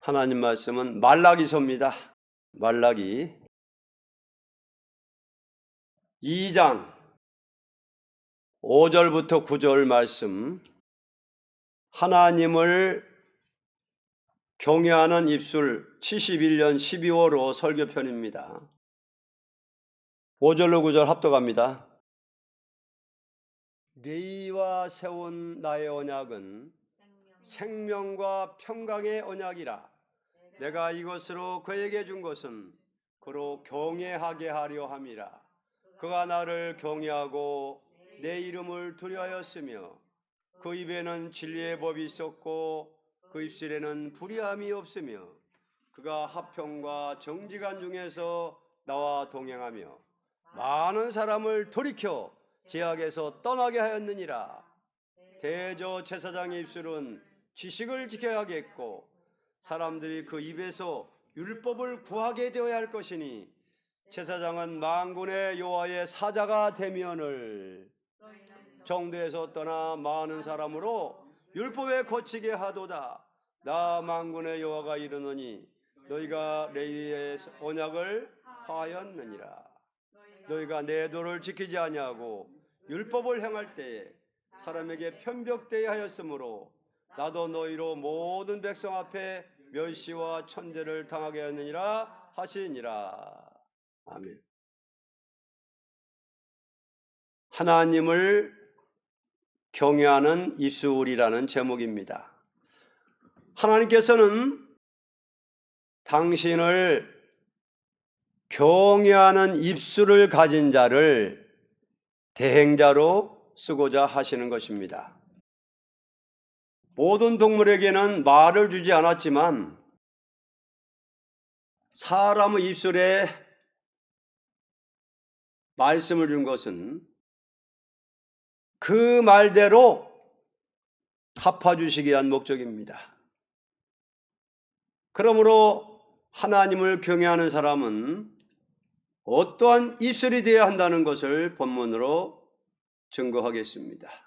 하나님 말씀은 말라기서입니다. 말라기 2장 5절부터 9절 말씀, 하나님을 경외하는 입술 71년 12월호 설교편입니다. 5절로 9절 합독합니다. 네이와 세운 나의 언약은 생명과 평강의 언약이라. 내가 이것으로 그에게 준 것은 그로 경외하게 하려 함이라. 그가 나를 경외하고 내 이름을 두려하였으며 그 입에는 진리의 법이 있었고 그 입술에는 불의함이 없으며 그가 화평과 정직한 중에서 나와 동행하며 많은 사람을 돌이켜 죄악에서 떠나게 하였느니라. 대저 제사장의 입술은 지식을 지켜야겠고 사람들이 그 입에서 율법을 구하게 되어야 할 것이니 제사장은 만군의 여호와의 사자가 되면을 정도에서 떠나 많은 사람으로 율법에 거치게 하도다. 나 만군의 여호와가 이르노니 너희가 레위의 언약을 하였느니라. 너희가 내 도를 지키지 아니하고 율법을 행할 때에 사람에게 편벽되게 하였으므로 나도 너희로 모든 백성 앞에 멸시와 천대를 당하게 하였느니라 하시니라. 아멘. 하나님을 경외하는 입술이라는 제목입니다. 하나님께서는 당신을 경외하는 입술을 가진 자를 대행자로 쓰고자 하시는 것입니다. 모든 동물에게는 말을 주지 않았지만 사람의 입술에 말씀을 준 것은 그 말대로 갚아주시기 위한 목적입니다. 그러므로 하나님을 경외하는 사람은 어떠한 입술이 되어야 한다는 것을 본문으로 증거하겠습니다.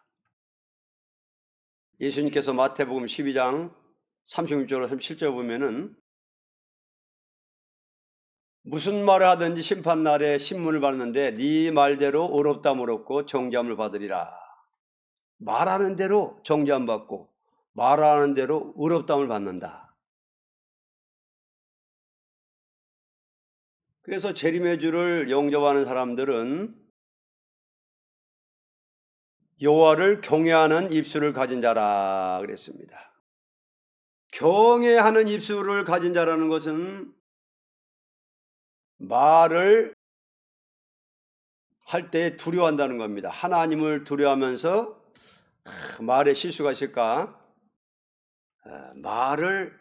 예수님께서 마태복음 12장 36절로 37절 보면은 무슨 말을 하든지 심판날에 신문을 받는데 네 말대로 의롭다함을 얻고 정죄함을 받으리라. 말하는 대로 정죄함 받고 말하는 대로 의롭다함을 받는다. 그래서 재림의 주를 영접하는 사람들은 여호와를 경외하는 입술을 가진 자라 그랬습니다. 경외하는 입술을 가진 자라는 것은 말을 할 때 두려워한다는 겁니다. 하나님을 두려워하면서 말에 실수가 있을까? 말을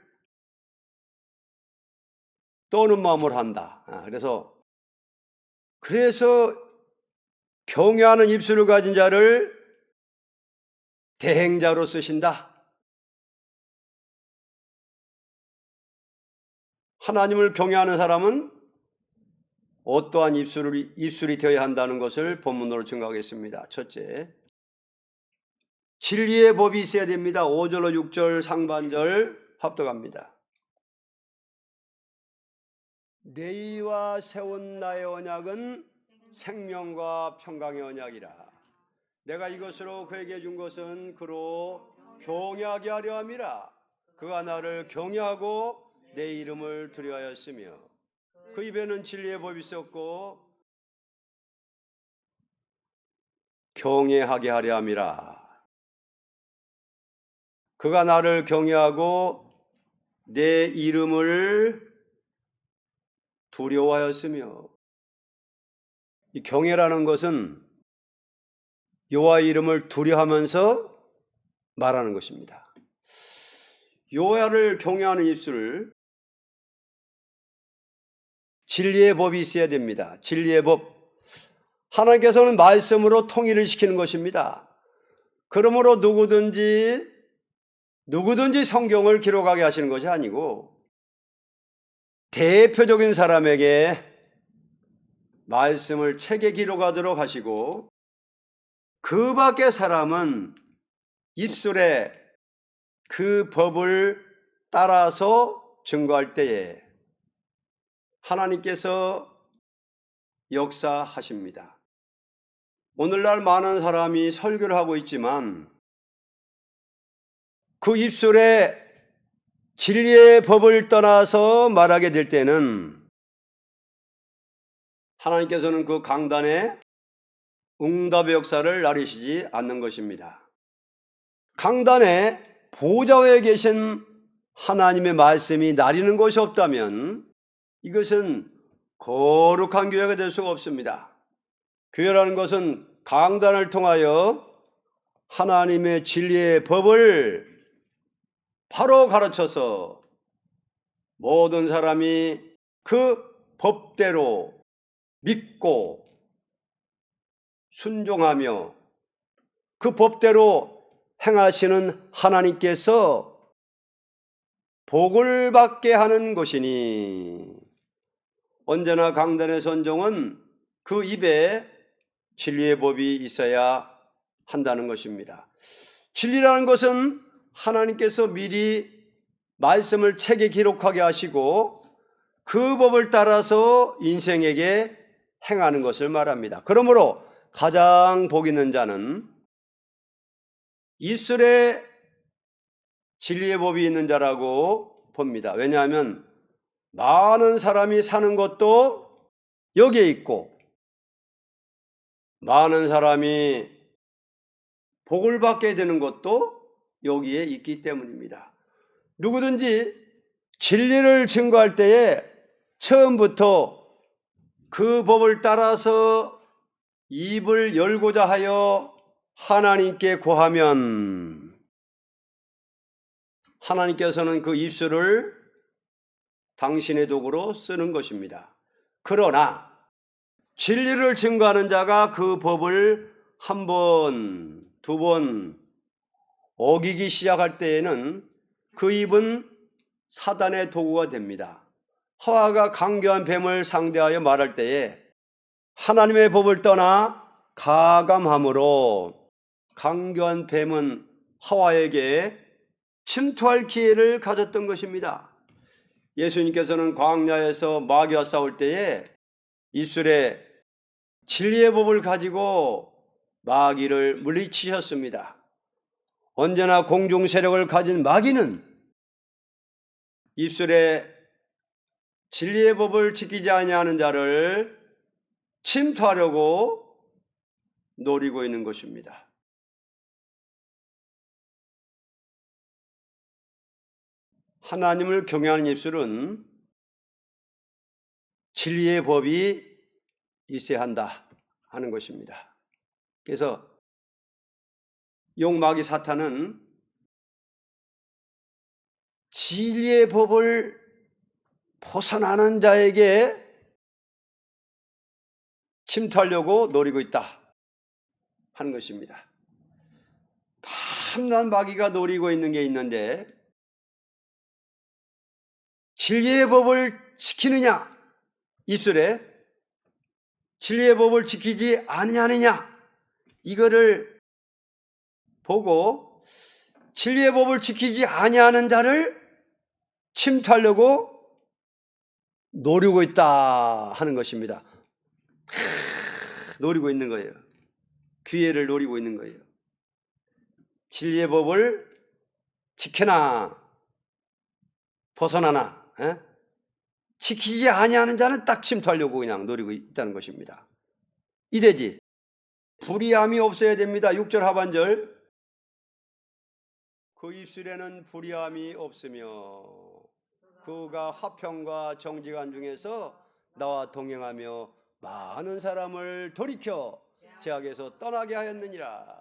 떠는 마음으로 한다. 그래서 경외하는 입술을 가진 자를 대행자로 쓰신다. 하나님을 경외하는 사람은 어떠한 입술이 되어야 한다는 것을 본문으로 증거하겠습니다. 첫째, 진리의 법이 있어야 됩니다. 5절로 6절 상반절 합독합니다. 네이와 세운 나의 언약은 생명과 평강의 언약이라. 내가 이것으로 그에게 준 것은 그로 경외하게 하려 함이라. 그가 나를 경외하고 내 이름을 두려워하였으며 그 입에는 진리의 법이 있었고 경외하게 하려 함이라. 그가 나를 경외하고 내 이름을 두려워하였으며, 이 경외라는 것은 여호와의 이름을 두려워하면서 말하는 것입니다. 여호와를 경외하는 입술을 진리의 법이 있어야 됩니다. 진리의 법. 하나님께서는 말씀으로 통일을 시키는 것입니다. 그러므로 누구든지 성경을 기록하게 하시는 것이 아니고 대표적인 사람에게 말씀을 책에 기록하도록 하시고 그 밖의 사람은 입술에 그 법을 따라서 증거할 때에 하나님께서 역사하십니다. 오늘날 많은 사람이 설교를 하고 있지만 그 입술에 진리의 법을 떠나서 말하게 될 때는 하나님께서는 그 강단에 응답의 역사를 나리시지 않는 것입니다. 강단에 보좌에 계신 하나님의 말씀이 나리는 것이 없다면 이것은 거룩한 교회가 될 수가 없습니다. 교회라는 것은 강단을 통하여 하나님의 진리의 법을 바로 가르쳐서 모든 사람이 그 법대로 믿고 순종하며 그 법대로 행하시는 하나님께서 복을 받게 하는 것이니 언제나 강단의 선종은 그 입에 진리의 법이 있어야 한다는 것입니다. 진리라는 것은 하나님께서 미리 말씀을 책에 기록하게 하시고 그 법을 따라서 인생에게 행하는 것을 말합니다. 그러므로 가장 복 있는 자는 입술에 진리의 법이 있는 자라고 봅니다. 왜냐하면 많은 사람이 사는 것도 여기에 있고 많은 사람이 복을 받게 되는 것도 여기에 있기 때문입니다. 누구든지 진리를 증거할 때에 처음부터 그 법을 따라서 입을 열고자 하여 하나님께 구하면 하나님께서는 그 입술을 당신의 도구로 쓰는 것입니다. 그러나 진리를 증거하는 자가 그 법을 한 번, 두 번 어기기 시작할 때에는 그 입은 사단의 도구가 됩니다. 하와가 강교한 뱀을 상대하여 말할 때에 하나님의 법을 떠나 가감함으로 강교한 뱀은 하와에게 침투할 기회를 가졌던 것입니다. 예수님께서는 광야에서 마귀와 싸울 때에 입술에 진리의 법을 가지고 마귀를 물리치셨습니다. 언제나 공중 세력을 가진 마귀는 입술에 진리의 법을 지키지 아니하는 자를 침투하려고 노리고 있는 것입니다. 하나님을 경외하는 입술은 진리의 법이 있어야 한다 하는 것입니다. 그래서 용마귀 사탄은 진리의 법을 벗어나는 자에게 침투하려고 노리고 있다 하는 것입니다. 탐난 마귀가 노리고 있는 게 있는데 진리의 법을 지키느냐, 입술에 진리의 법을 지키지 아니하느냐, 이거를 보고 진리의 법을 지키지 아니하는 자를 침투하려고 노리고 있다 하는 것입니다. 노리고 있는 거예요. 기회를 노리고 있는 거예요. 진리의 법을 지켜나 벗어나나 지키지 아니하는 자는 딱 침투하려고 그냥 노리고 있다는 것입니다. 이되지 불의함이 없어야 됩니다. 6절 하반절 그 입술에는 불의함이 없으며 그가 화평과 정직한 중에서 나와 동행하며 많은 사람을 돌이켜 죄악에서 떠나게 하였느니라.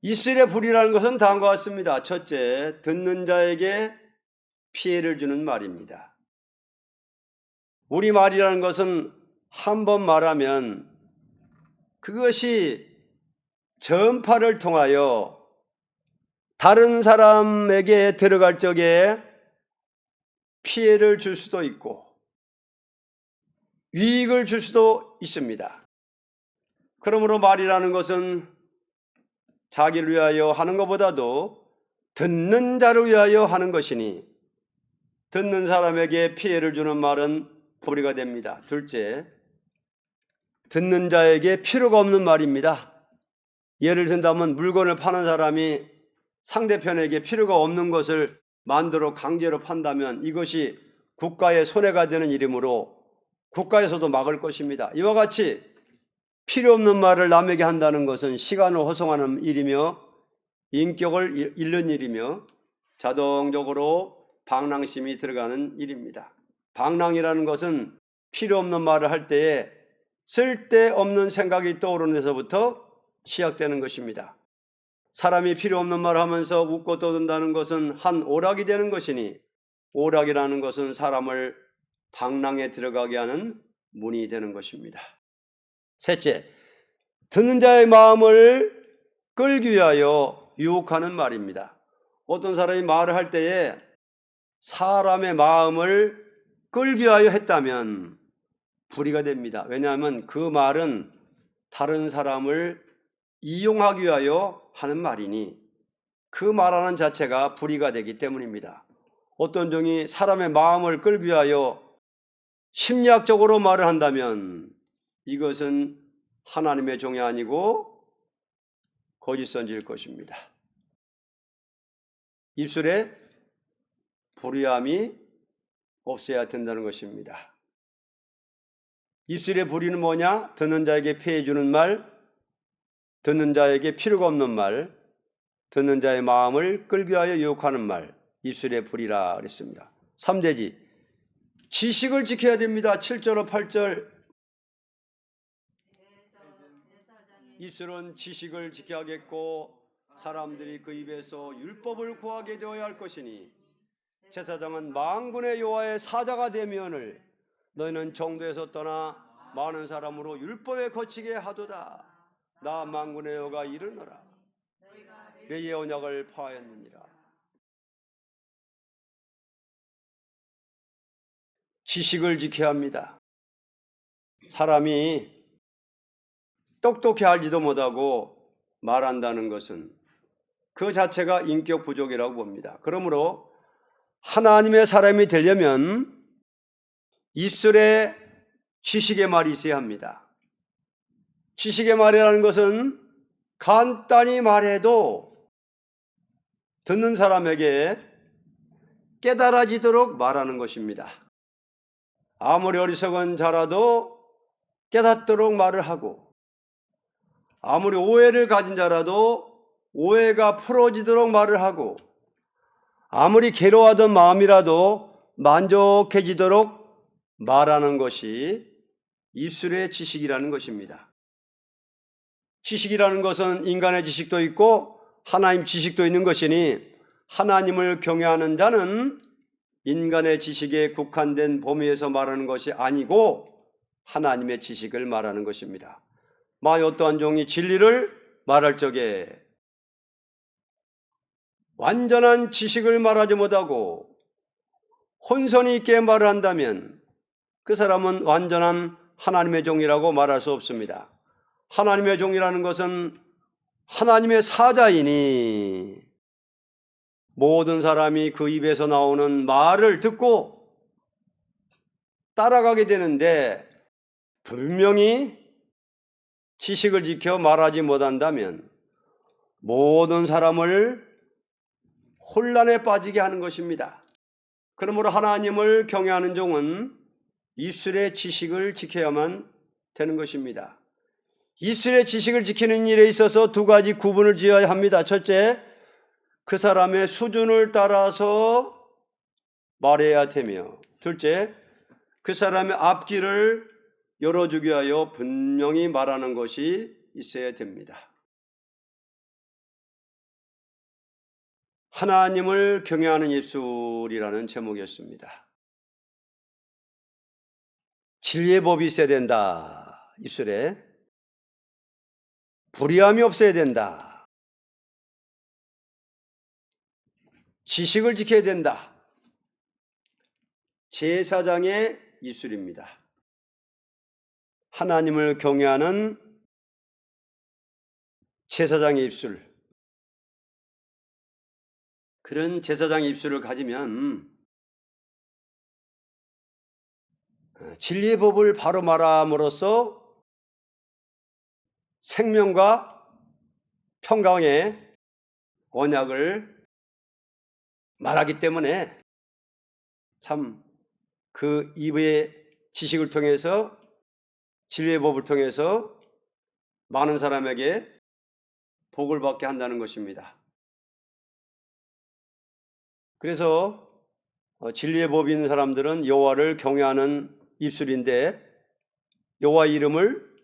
입술의 불의라는 것은 다음과 같습니다. 첫째, 듣는 자에게 피해를 주는 말입니다. 우리 말이라는 것은 한 번 말하면 그것이 전파를 통하여 다른 사람에게 들어갈 적에 피해를 줄 수도 있고 유익을 줄 수도 있습니다. 그러므로 말이라는 것은 자기를 위하여 하는 것보다도 듣는 자를 위하여 하는 것이니 듣는 사람에게 피해를 주는 말은 불의가 됩니다. 둘째, 듣는 자에게 필요가 없는 말입니다. 예를 든다면 물건을 파는 사람이 상대편에게 필요가 없는 것을 만들어 강제로 판다면 이것이 국가의 손해가 되는 일이므로 국가에서도 막을 것입니다. 이와 같이 필요 없는 말을 남에게 한다는 것은 시간을 허송하는 일이며 인격을 잃는 일이며 자동적으로 방랑심이 들어가는 일입니다. 방랑이라는 것은 필요 없는 말을 할 때에 쓸데없는 생각이 떠오르는 데서부터 시작되는 것입니다. 사람이 필요 없는 말을 하면서 웃고 떠든다는 것은 한 오락이 되는 것이니 오락이라는 것은 사람을 방랑에 들어가게 하는 문이 되는 것입니다. 셋째, 듣는 자의 마음을 끌기 위하여 유혹하는 말입니다. 어떤 사람이 말을 할 때에 사람의 마음을 끌기 위하여 했다면 불의가 됩니다. 왜냐하면 그 말은 다른 사람을 이용하기 위하여 하는 말이니 그 말하는 자체가 불의가 되기 때문입니다. 어떤 종이 사람의 마음을 끌기 위하여 심리학적으로 말을 한다면 이것은 하나님의 종이 아니고 거짓 선지일 것입니다. 입술에 불의함이 없어야 된다는 것입니다. 입술의 불의는 뭐냐? 듣는 자에게 폐해 주는 말, 듣는 자에게 필요가 없는 말, 듣는 자의 마음을 끌기 위하여 유혹하는 말, 입술의 불이라 그랬습니다. 3대지 지식을 지켜야 됩니다. 7절로 8절 입술은 지식을 지켜야겠고 사람들이 그 입에서 율법을 구하게 되어야 할 것이니 제사장은 만군의 여호와의 사자가 되면을 너희는 정도에서 떠나 많은 사람으로 율법에 거치게 하도다. 나 만군의 여호와가 이르노라. 내 예언약을 파하였느니라. 지식을 지켜야 합니다. 사람이 똑똑히 알지도 못하고 말한다는 것은 그 자체가 인격 부족이라고 봅니다. 그러므로 하나님의 사람이 되려면 입술에 지식의 말이 있어야 합니다. 지식의 말이라는 것은 간단히 말해도 듣는 사람에게 깨달아지도록 말하는 것입니다. 아무리 어리석은 자라도 깨닫도록 말을 하고 아무리 오해를 가진 자라도 오해가 풀어지도록 말을 하고 아무리 괴로워하던 마음이라도 만족해지도록 말하는 것이 입술의 지식이라는 것입니다. 지식이라는 것은 인간의 지식도 있고 하나님 지식도 있는 것이니 하나님을 경외하는 자는 인간의 지식에 국한된 범위에서 말하는 것이 아니고 하나님의 지식을 말하는 것입니다. 만약 어떠한 종이 진리를 말할 적에 완전한 지식을 말하지 못하고 혼선이 있게 말을 한다면 그 사람은 완전한 하나님의 종이라고 말할 수 없습니다. 하나님의 종이라는 것은 하나님의 사자이니 모든 사람이 그 입에서 나오는 말을 듣고 따라가게 되는데 분명히 지식을 지켜 말하지 못한다면 모든 사람을 혼란에 빠지게 하는 것입니다. 그러므로 하나님을 경외하는 종은 입술의 지식을 지켜야만 되는 것입니다. 입술의 지식을 지키는 일에 있어서 두 가지 구분을 지어야 합니다. 첫째, 그 사람의 수준을 따라서 말해야 되며 둘째, 그 사람의 앞길을 열어주기 위하여 분명히 말하는 것이 있어야 됩니다. 하나님을 경외하는 입술이라는 제목이었습니다. 진리의 법이 있어야 된다. 입술에 불의함이 없어야 된다. 지식을 지켜야 된다. 제사장의 입술입니다. 하나님을 경외하는 제사장의 입술. 그런 제사장의 입술을 가지면 진리의 법을 바로 말함으로써 생명과 평강의 언약을 말하기 때문에 참 그 입의 지식을 통해서 진리의 법을 통해서 많은 사람에게 복을 받게 한다는 것입니다. 그래서 진리의 법이 있는 사람들은 여호와를 경외하는 입술인데 여호와 이름을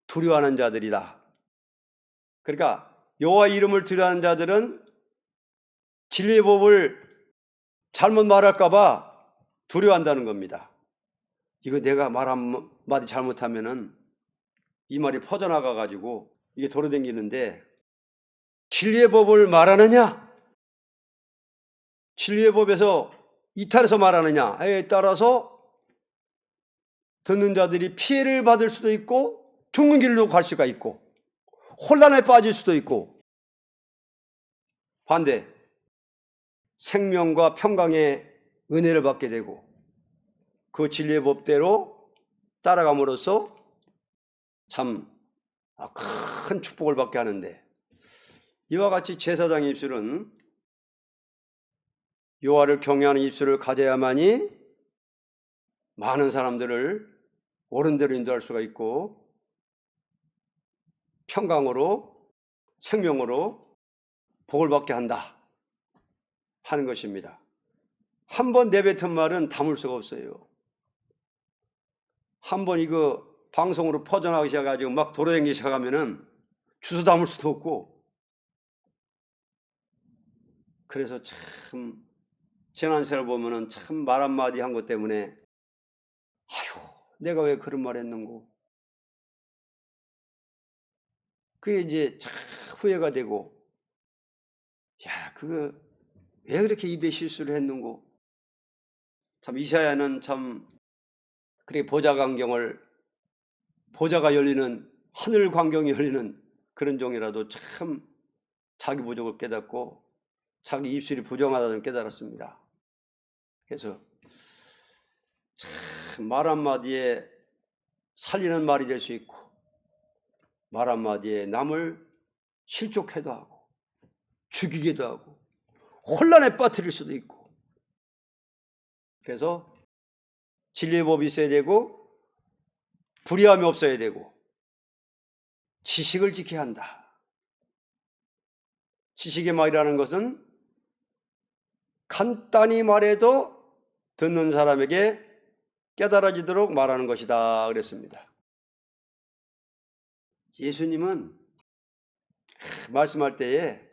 두려워하는 자들이다. 그러니까 여호와 이름을 두려워하는 자들은 진리의 법을 잘못 말할까 봐 두려워한다는 겁니다. 이거 내가 말 한마디 잘못하면은 이 말이 퍼져나가 가지고 이게 돌아다니는데 진리의 법을 말하느냐? 진리의 법에서 이탈해서 말하느냐에 따라서 듣는 자들이 피해를 받을 수도 있고 죽는 길로 갈 수가 있고 혼란에 빠질 수도 있고 반대 생명과 평강의 은혜를 받게 되고 그 진리의 법대로 따라감으로써 참 큰 축복을 받게 하는데 이와 같이 제사장의 입술은 여호와를 경외하는 입술을 가져야만이 많은 사람들을 옳은 대로 인도할 수가 있고 평강으로 생명으로 복을 받게 한다 하는 것입니다. 한번 내뱉은 말은 담을 수가 없어요. 한번 이거 방송으로 퍼져나가기 시작해가지고 막 돌아다니기 시작하면은 주워 담을 수도 없고 그래서 참 지난 세월 보면은 참 말 한마디 한 것 때문에 아휴 내가 왜 그런 말 했는고 그게 이제 참 후회가 되고 야 그거 왜 그렇게 입에 실수를 했는고 참 이사야는 참 그렇게 보좌가 열리는 하늘 광경이 열리는 그런 종이라도 참 자기 부족을 깨닫고 자기 입술이 부정하다는 깨달았습니다. 그래서 참 말 한마디에 살리는 말이 될 수 있고 말 한마디에 남을 실족해도 하고 죽이기도 하고 혼란에 빠뜨릴 수도 있고 그래서 진리의 법이 있어야 되고 불의함이 없어야 되고 지식을 지켜야 한다. 지식의 말이라는 것은 간단히 말해도 듣는 사람에게 깨달아지도록 말하는 것이다 그랬습니다. 예수님은 말씀할 때에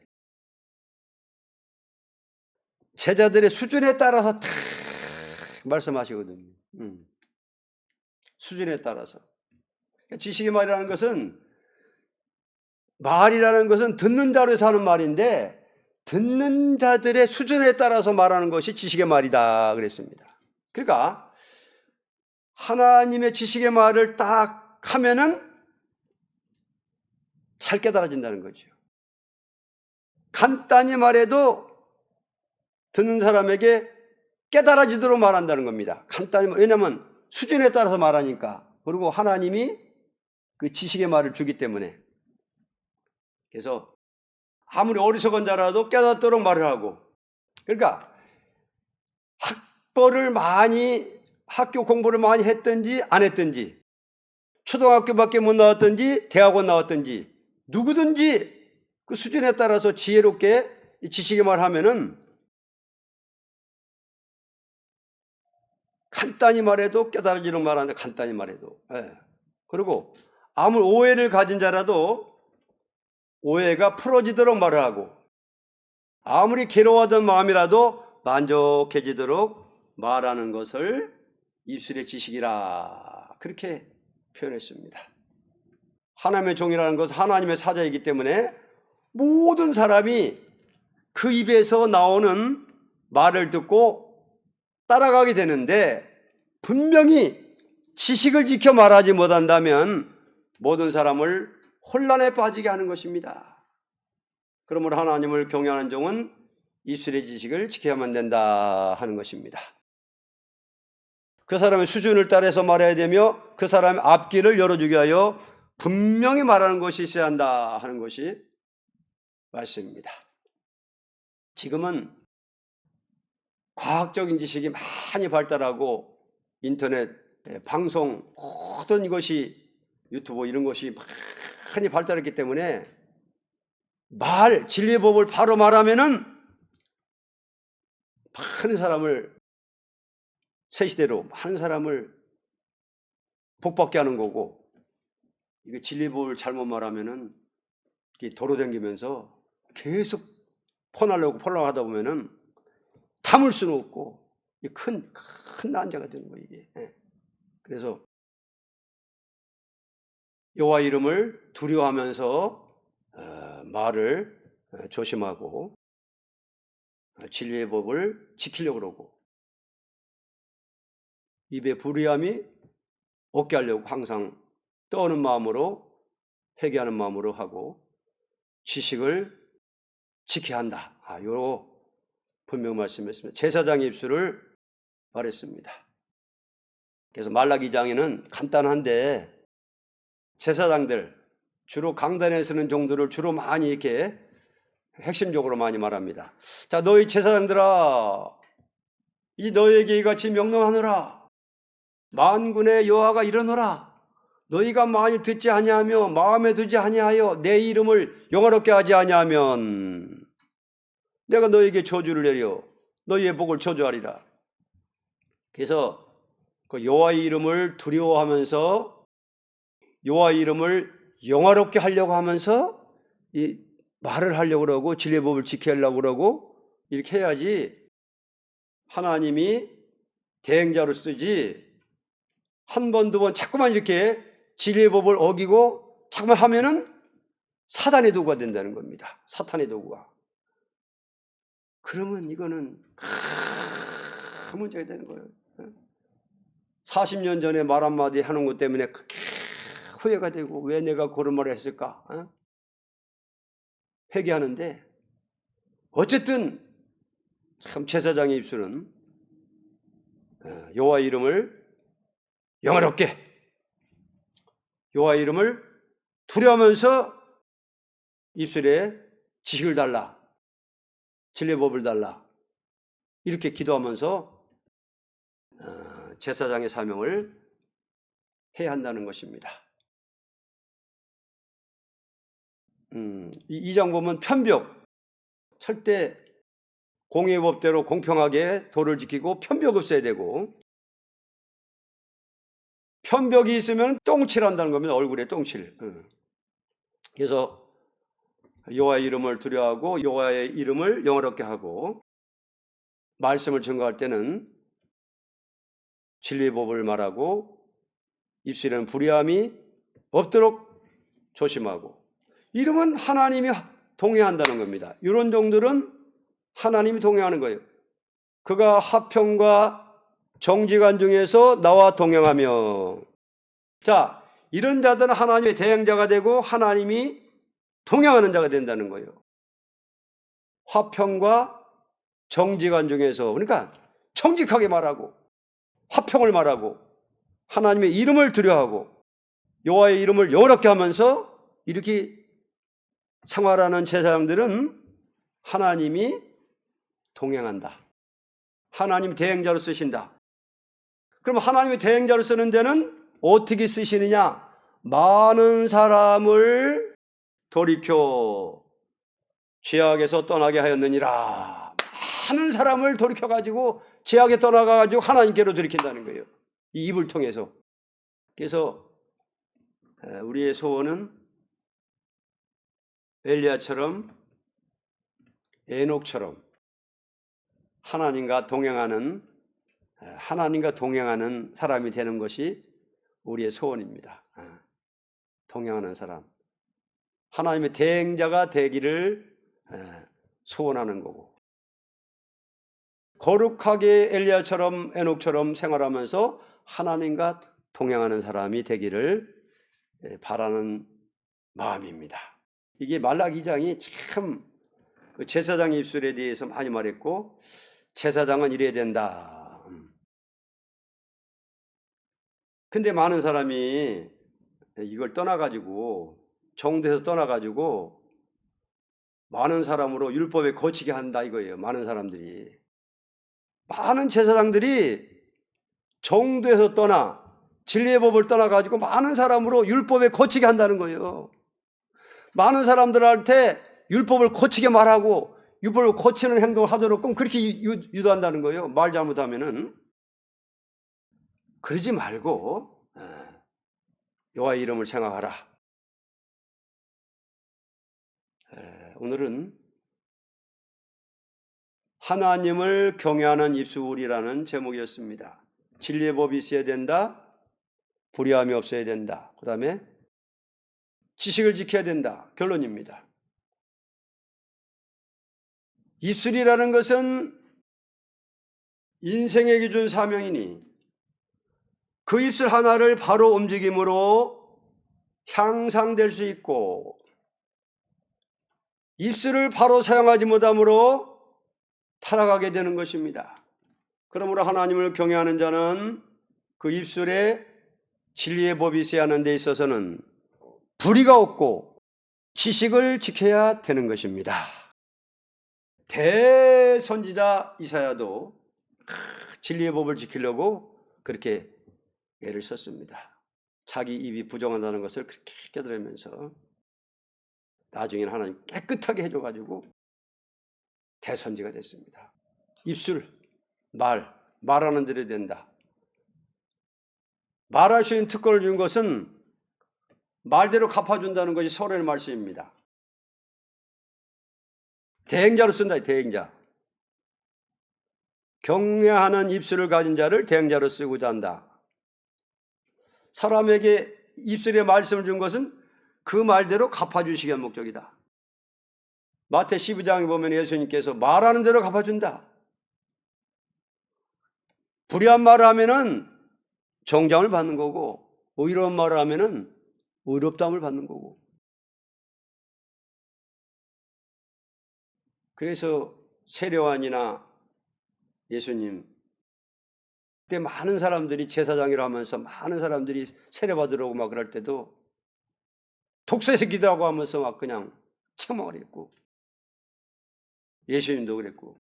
제자들의 수준에 따라서 다 말씀하시거든요. 수준에 따라서. 지식의 말이라는 것은 듣는 자로서 하는 말인데 듣는 자들의 수준에 따라서 말하는 것이 지식의 말이다 그랬습니다. 그러니까 하나님의 지식의 말을 딱 하면은 잘 깨달아진다는 거죠. 간단히 말해도 듣는 사람에게 깨달아지도록 말한다는 겁니다. 간단히 왜냐하면 수준에 따라서 말하니까 그리고 하나님이 그 지식의 말을 주기 때문에 그래서 아무리 어리석은 자라도 깨닫도록 말을 하고 그러니까 학교 공부를 많이 했든지 안 했든지 초등학교밖에 못 나왔든지 대학원 나왔든지 누구든지 그 수준에 따라서 지혜롭게 지식의 말을 하면은 간단히 말해도 깨달아지는 말하는데 간단히 말해도 그리고 아무리 오해를 가진 자라도 오해가 풀어지도록 말을 하고 아무리 괴로워하던 마음이라도 만족해지도록 말하는 것을 입술의 지식이라 그렇게 표현했습니다. 하나님의 종이라는 것은 하나님의 사자이기 때문에 모든 사람이 그 입에서 나오는 말을 듣고 따라가게 되는데 분명히 지식을 지켜 말하지 못한다면 모든 사람을 혼란에 빠지게 하는 것입니다. 그러므로 하나님을 경외하는 종은 입술의 지식을 지켜야만 된다 하는 것입니다. 그 사람의 수준을 따라서 말해야 되며 그 사람의 앞길을 열어주기 위하여 분명히 말하는 것이 있어야 한다 하는 것이 말씀입니다. 지금은 과학적인 지식이 많이 발달하고 인터넷, 방송 모든 것이 유튜브 이런 것이 많이 발달했기 때문에 진리의 법을 바로 말하면은 많은 사람을 새 시대로 많은 사람을 복받게 하는 거고, 이게 진리의 법을 잘못 말하면은 도로 다니면서 계속 퍼나려고 하다 보면은 담을 수는 없고 큰 난제가 되는 거예요, 이게. 그래서 여호와 이름을 두려워하면서 말을 조심하고 진리의 법을 지키려고 그러고 입에 불의함이 없게 하려고 항상 떠오는 마음으로 회개하는 마음으로 하고 지식을 지켜야 한다. 요 분명 말씀했습니다. 제사장의 입술을 말했습니다. 그래서 말라기 2장에는 간단한데 제사장들 주로 강단에 쓰는 종들을 주로 많이 이렇게 핵심적으로 많이 말합니다. 자, 너희 제사장들아, 이 너희에게 이같이 명령하노라. 만군의 여호와가 이르노라. 너희가 만일 듣지 아니하며 마음에 두지 아니하여 내 이름을 영화롭게 하지 아니하면 내가 너희에게 저주를 내려 너희의 복을 저주하리라. 그래서 그 여호와의 이름을 두려워하면서 여호와의 이름을 영화롭게 하려고 하면서 이 말을 하려고 그러고 진리의 법을 지키려고 그러고 이렇게 해야지 하나님이 대행자로 쓰지 한 번, 두 번 자꾸만 이렇게 진리의 법을 어기고 자꾸만 하면은 사단의 도구가 된다는 겁니다. 사탄의 도구가. 그러면 이거는 큰 문제가 되는 거예요. 40년 전에 말 한마디 하는 것 때문에 그렇게 후회가 되고 왜 내가 그런 말을 했을까? 회개하는데 어쨌든 참 제사장의 입술은 여호와 이름을 영화롭게 여호와 이름을 두려워하면서 입술에 지식을 달라 진리의 법을 달라 이렇게 기도하면서 제사장의 사명을 해야 한다는 것입니다. 이 장 보면 편벽 절대 공의의 법대로 공평하게 도를 지키고 편벽 없어야 되고 편벽이 있으면 똥칠한다는 겁니다. 얼굴에 똥칠. 그래서 여호와의 이름을 두려워하고 여호와의 이름을 영화롭게 하고 말씀을 증거할 때는 진리의 법을 말하고 입술에는 불의함이 없도록 조심하고 이름은 하나님이 동행한다는 겁니다. 이런 종들은 하나님이 동행하는 거예요. 그가 화평과 정직한 중에서 나와 동행하며 자 이런 자들은 하나님의 대행자가 되고 하나님이 동행하는 자가 된다는 거예요. 화평과 정직한 중에서 그러니까 정직하게 말하고 화평을 말하고 하나님의 이름을 두려워하고 여호와의 이름을 영화롭게 하면서 이렇게 생활하는 제사장들은 하나님이 동행한다. 하나님 대행자로 쓰신다. 그럼 하나님의 대행자로 쓰는 데는 어떻게 쓰시느냐? 많은 사람을 돌이켜 죄악에서 떠나게 하였느니라. 많은 사람을 돌이켜가지고 죄악에 떠나가가지고 하나님께로 돌이킨다는 거예요. 이 입을 통해서. 그래서 우리의 소원은 엘리야처럼 에녹처럼 하나님과 동행하는 사람이 되는 것이 우리의 소원입니다. 동행하는 사람. 하나님의 대행자가 되기를 소원하는 거고 거룩하게 엘리야처럼 에녹처럼 생활하면서 하나님과 동행하는 사람이 되기를 바라는 마음입니다. 이게 말라기 2장이 참 그 제사장의 입술에 대해서 많이 말했고 제사장은 이래야 된다. 근데 많은 사람이 이걸 떠나가지고, 정도에서 떠나가지고 많은 사람으로 율법에 거치게 한다 이거예요. 많은 사람들이, 많은 제사장들이 정도에서 떠나 진리의 법을 떠나가지고 많은 사람으로 율법에 거치게 한다는 거예요. 많은 사람들한테 율법을 거치게 말하고 율법을 거치는 행동을 하도록 그렇게 유도한다는 거예요. 말 잘못하면은. 그러지 말고 여호와의 이름을 생각하라. 오늘은 하나님을 경외하는 입술이라는 제목이었습니다. 진리의 법이 있어야 된다. 불의함이 없어야 된다. 그 다음에 지식을 지켜야 된다. 결론입니다. 입술이라는 것은 인생에게 준 사명이니 그 입술 하나를 바로 움직임으로 향상될 수 있고, 입술을 바로 사용하지 못함으로 타락하게 되는 것입니다. 그러므로 하나님을 경외하는 자는 그 입술에 진리의 법이 있어야 하는 데 있어서는 불의가 없고 지식을 지켜야 되는 것입니다. 대선지자 이사야도 진리의 법을 지키려고 그렇게 애를 썼습니다. 자기 입이 부정한다는 것을 그렇게 깨달으면서 나중에는 하나님 깨끗하게 해줘가지고 대선지가 됐습니다. 입술, 말하는 대로 된다. 말할 수 있는 특권을 준 것은 말대로 갚아준다는 것이 서론의 말씀입니다. 대행자로 쓴다. 대행자. 경외하는 입술을 가진 자를 대행자로 쓰고자 한다. 사람에게 입술에 말씀을 준 것은 그 말대로 갚아주시기 위한 목적이다. 마태 12장에 보면 예수님께서 말하는 대로 갚아준다. 불의한 말을 하면은 정죄를 받는 거고, 의로운 말을 하면은 의롭다함을 받는 거고. 그래서 세례요한이나 예수님 그때 많은 사람들이 제사장이라 하면서 많은 사람들이 세례받으려고 막 그럴 때도 독사의 새끼들하고 하면서 막 그냥 책망을 했고, 예수님도 그랬고,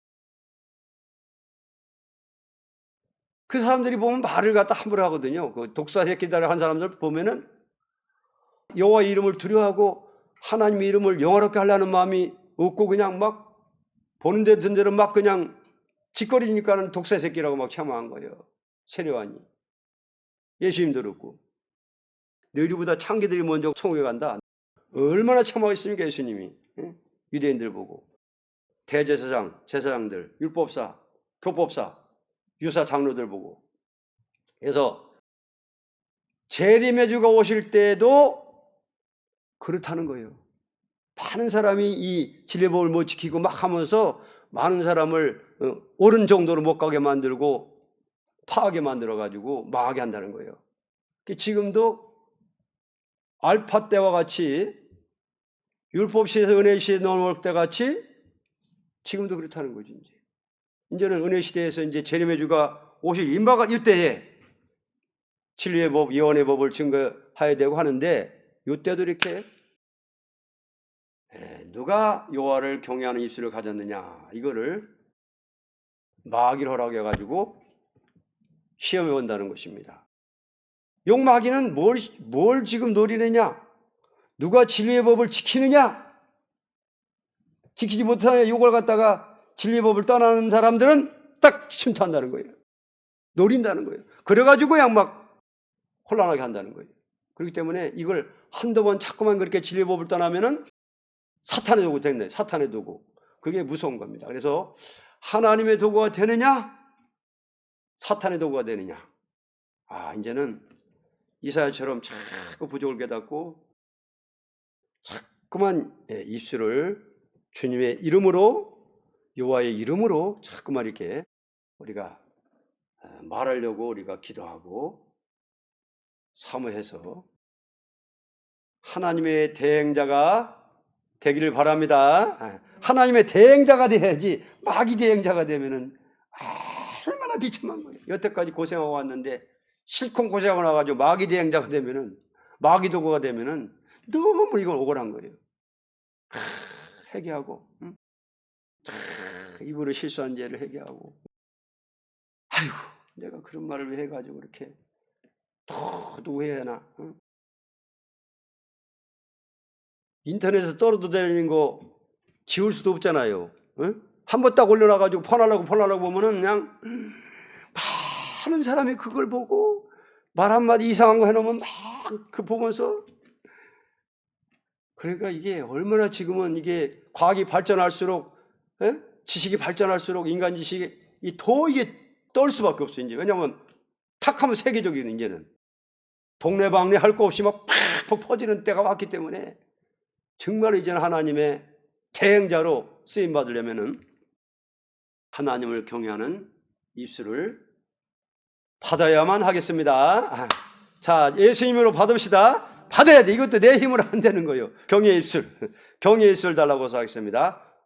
그 사람들이 보면 말을 갖다 함부로 하거든요. 그 독사 새끼들 한 사람들 보면은 여호와 이름을 두려워하고 하나님의 이름을 영화롭게 하려는 마음이 없고 그냥 막 보는 데 든 대로 막 그냥 짓거리니까는 독사 새끼라고 막 책망한 거예요. 세례요한이. 예수님도 그렇고. 너희보다 창기들이 먼저 천국에 간다. 얼마나 참하겠습니까, 예수님이. 유대인들 보고. 대제사장, 제사장들, 율법사, 교법사, 유사 장로들 보고. 그래서 재림의 주가 오실 때도 그렇다는 거예요. 많은 사람이 이 진리의 법을 못 지키고 막 하면서 많은 사람을 옳은 정도로 못 가게 만들고 파하게 만들어가지고 망하게 한다는 거예요. 지금도 알파 때와 같이 율법 시에서 은혜 시대에 넘어올 때 같이 지금도 그렇다는 거죠. 이제는 은혜 시대에서 이제 재림의 주가 오실 임박할 이때에 진리의 법, 예언의 법을 증거해야 되고 하는데, 이때도 이렇게 누가 여호와를 경외하는 입술을 가졌느냐, 이거를 마귀를 허락해 가지고 시험해 온다는 것입니다. 욕마귀는 뭘 지금 노리느냐? 누가 진리의 법을 지키느냐? 지키지 못하는 욕을 갖다가 진리의 법을 떠나는 사람들은 딱 침투한다는 거예요. 노린다는 거예요. 그래가지고 그냥 막 혼란하게 한다는 거예요. 그렇기 때문에 이걸 한두 번 자꾸만 그렇게 진리의 법을 떠나면은 사탄의 도구 됐네. 사탄의 도구. 그게 무서운 겁니다. 그래서 하나님의 도구가 되느냐? 사탄의 도구가 되느냐? 이제는 이사야처럼 자꾸 부족을 깨닫고 자꾸만 입술을 주님의 이름으로, 여호와의 이름으로 자꾸만 이렇게 우리가 말하려고 우리가 기도하고 사모해서 하나님의 대행자가 되기를 바랍니다. 하나님의 대행자가 돼야지 마귀 대행자가 되면은 얼마나 비참한 거예요. 여태까지 고생하고 왔는데 실컷 고생하고 나가지고 마귀 대행자가 되면은, 마귀 도구가 되면은 너무 이걸 억울한 거예요. 회개하고, 응? 입으로 실수한 죄를 회개하고, 아이고 내가 그런 말을 왜 해가지고 이렇게 또 해야 하나? 응? 인터넷에서 떨어져다니는 거 지울 수도 없잖아요. 응? 한번 딱 올려놔가지고 폰하려고 보면은 그냥 많은 사람이 그걸 보고 말 한마디 이상한 거 해놓으면 막 그 보면서, 그러니까 이게 얼마나 지금은 이게 과학이 발전할수록, 에? 지식이 발전할수록 인간 지식이 더 이게 떨 수밖에 없어요. 이제 왜냐하면 탁하면 세계적인, 이제는 동네방네 할 거 없이 막 팍팍 퍼지는 때가 왔기 때문에 정말 이제는 하나님의 대행자로 쓰임 받으려면은 하나님을 경외하는 입술을 받아야만 하겠습니다. 자, 예수님으로 받읍시다. 받아야 돼. 이것도 내 힘으로 안 되는 거예요. 경외의 입술. 경외의 입술 달라고 해서 하겠습니다.